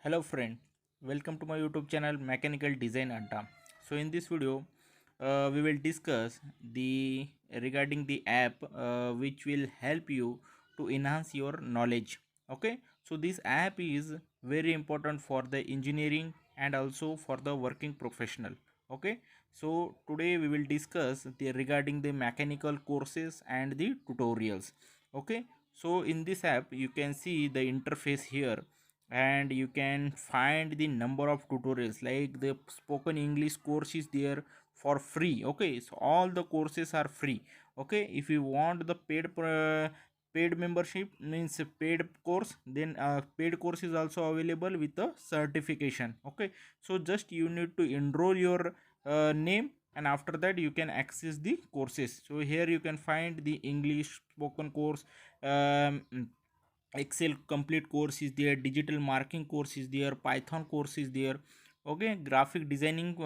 Hello friend, welcome to my YouTube channel Mechanical Design Adda. So in this video, we will discuss the regarding the app which will help you to enhance your knowledge. Okay, so this app is very important for the engineering and also for the working professional. Okay, so today we will discuss the regarding the mechanical courses and the tutorials. Okay, so in this app you can see the interface here, and you can find the number of tutorials like the spoken English course is there for free. Okay, so all the courses are free. Okay, if you want the paid membership means a paid course, then paid course is also available with a certification. Okay, so just you need to enroll your name, and after that you can access the courses. So here you can find the English spoken course, um, Excel complete course is there, digital marketing course is there, Python course is there. Okay, graphic designing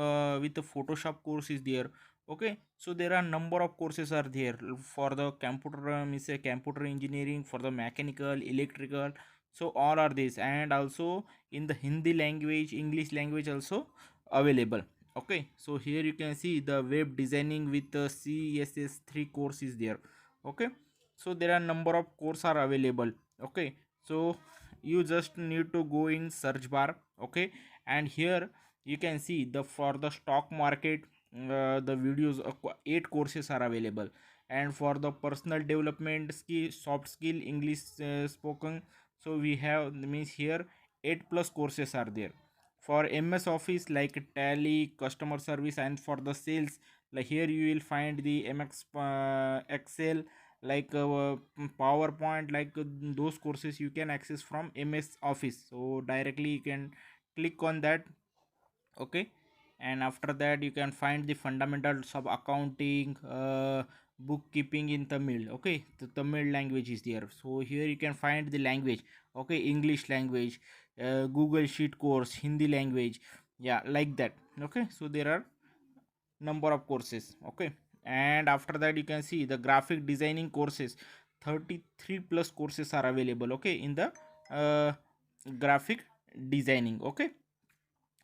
with the Photoshop course is there. Okay, so there are number of courses are there for the computer, means a computer engineering, for the mechanical, electrical. So all are this, and also in the Hindi language, English language also available. Okay, so here you can see the web designing with the CSS3 course is there. Okay, so there are number of courses are available. Okay, so you just need to go in search bar. Okay, and here you can see the for the stock market, the videos, 8 courses are available. And for the personal development skill, soft skill, English spoken, so we have means here 8 plus courses are there. For MS Office like Tally, customer service, and for the sales, like here you will find the MX Excel, like PowerPoint, like those courses you can access from MS Office. So directly you can click on that. Okay, and after that you can find the fundamentals of accounting, bookkeeping in Tamil. Okay, the Tamil language is there, so here you can find the language. Okay, English language, Google Sheet course, Hindi language, yeah, like that. Okay, so there are number of courses. Okay, and after that you can see the graphic designing courses, 33 plus courses are available. Okay, in the uh, graphic designing. Okay,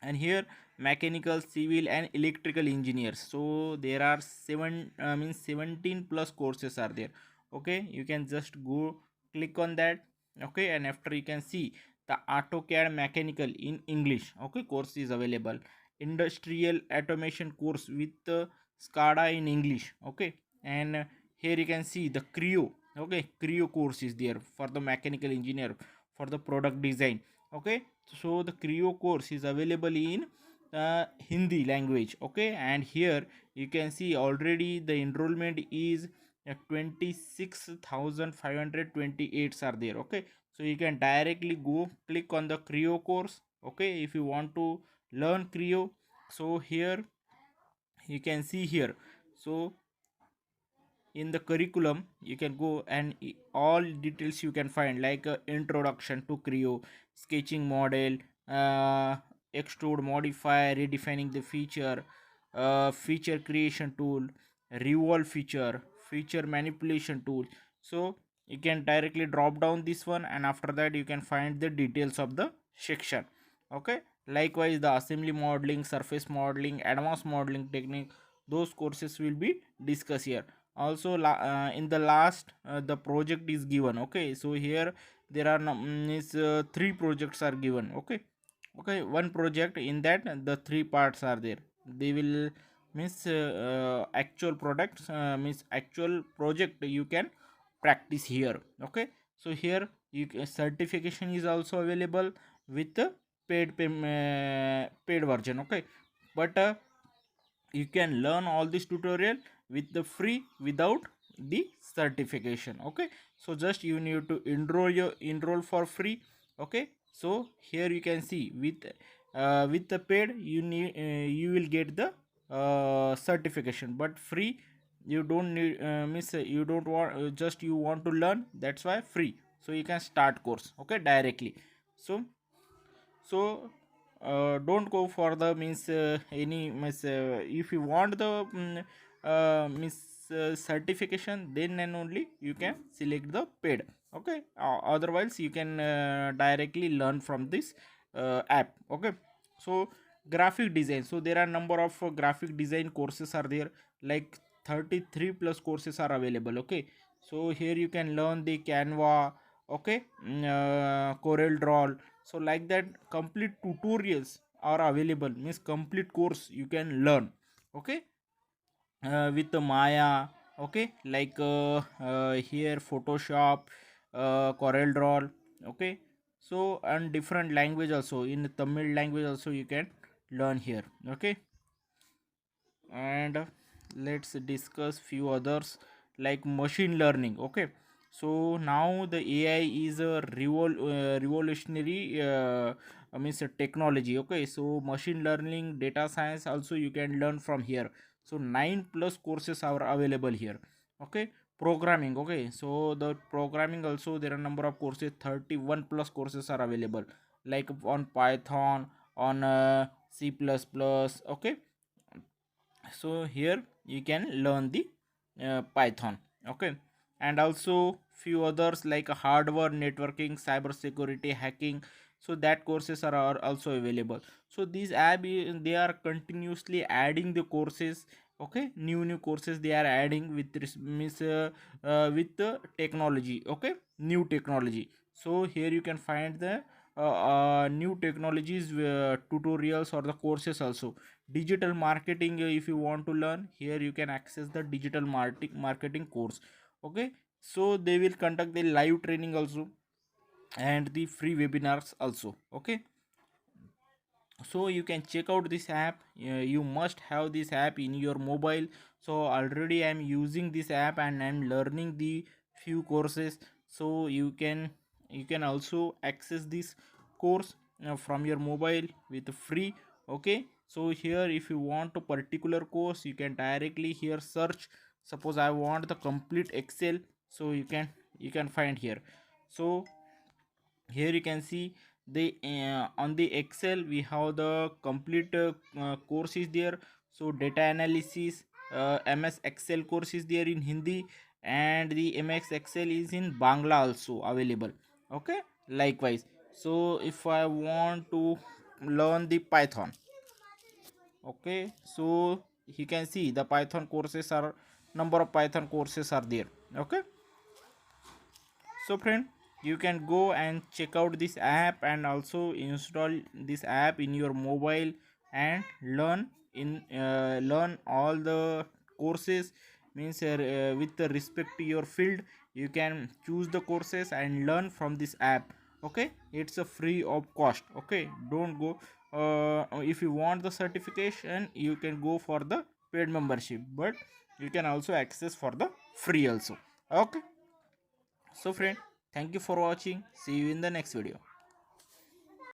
and here mechanical, civil, and electrical engineers, so there are 17 plus courses are there. Okay, you can just go click on that. Okay, and after you can see the AutoCAD mechanical in English, okay, course is available. Industrial automation course with SCADA in English. Okay, and here you can see the creo. Okay, creo course is there for the mechanical engineer, for the product design. Okay, so the creo course is available in Hindi language. Okay, and here you can see already the enrollment is 26,528 are there. Okay, so you can directly go click on the creo course. Okay, if you want to learn creo, so here you can see here. So in the curriculum you can go, and all details you can find, like introduction to creo, sketching model, uh, extrude, modify, redefining the feature, feature creation tool, revolve feature, feature manipulation tool. So you can directly drop down this one, and after that you can find the details of the section. Okay, likewise the assembly modeling, surface modeling, advanced modeling technique, those courses will be discussed here. Also in the last, the project is given. Okay, so here there are three projects are given. Okay, okay, one project, in that the three parts are there. They will means actual products, means actual project you can practice here. Okay, so here certification is also available with the paid version. Okay, but you can learn all this tutorial with the free without the certification. Okay, so just you need to enroll for free. Okay, so here you can see with the paid you need, you will get the certification, but free you don't need, miss you don't want, just you want to learn, that's why free. So you can start course. Okay, directly. So don't go for the means any means if you want the means certification, then and only you can select the paid. Okay, otherwise you can directly learn from this app. Okay, so graphic design, so there are number of graphic design courses are there, like 33 plus courses are available. Okay, so here you can learn the Canva, okay, Corel Draw. So like that, complete tutorials are available, means complete course you can learn. Okay, with the Maya. Okay, like here Photoshop, Corel Draw. Okay, so and different language also, in Tamil language also you can learn here. Okay, and let's discuss few others, like machine learning. Okay, so now the AI is a revolutionary means a technology. Okay, so machine learning, data science also you can learn from here. So 9 plus courses are available here. Okay, programming. Okay, so the programming also there are number of courses, 31 plus courses are available, like on Python, on C plus plus. Okay, so here you can learn the Python. Okay, and also few others like hardware networking, cyber security, hacking. So that courses are also available. So these they are continuously adding the courses. Okay, new courses they are adding with means with the technology. Okay, new technology. So here you can find the new technologies, tutorials or the courses also. Digital marketing, if you want to learn, here you can access the digital marketing course. Okay, so they will conduct the live training also, and the free webinars also. Okay, so you can check out this app. You must have this app in your mobile. So already I'm using this app and I'm learning the few courses. So you can also access this course from your mobile with free. Okay, so here if you want a particular course, you can directly here search. Suppose I want the complete Excel, so you can find here. So here you can see the on the Excel we have the complete course is there. So data analysis, MS Excel course is there in Hindi, and the MS Excel is in Bangla also available. Okay, likewise. So if I want to learn the Python, okay, so you can see the Python courses are, number of Python courses are there. Okay, so friend, you can go and check out this app and also install this app in your mobile and learn all the courses, means with the respect to your field. You can choose the courses and learn from this app. Okay, it's a free of cost. Okay, don't go if you want the certification, you can go for the paid membership, but you can also access for the free also. Okay, so friend, thank you for watching. See you in the next video.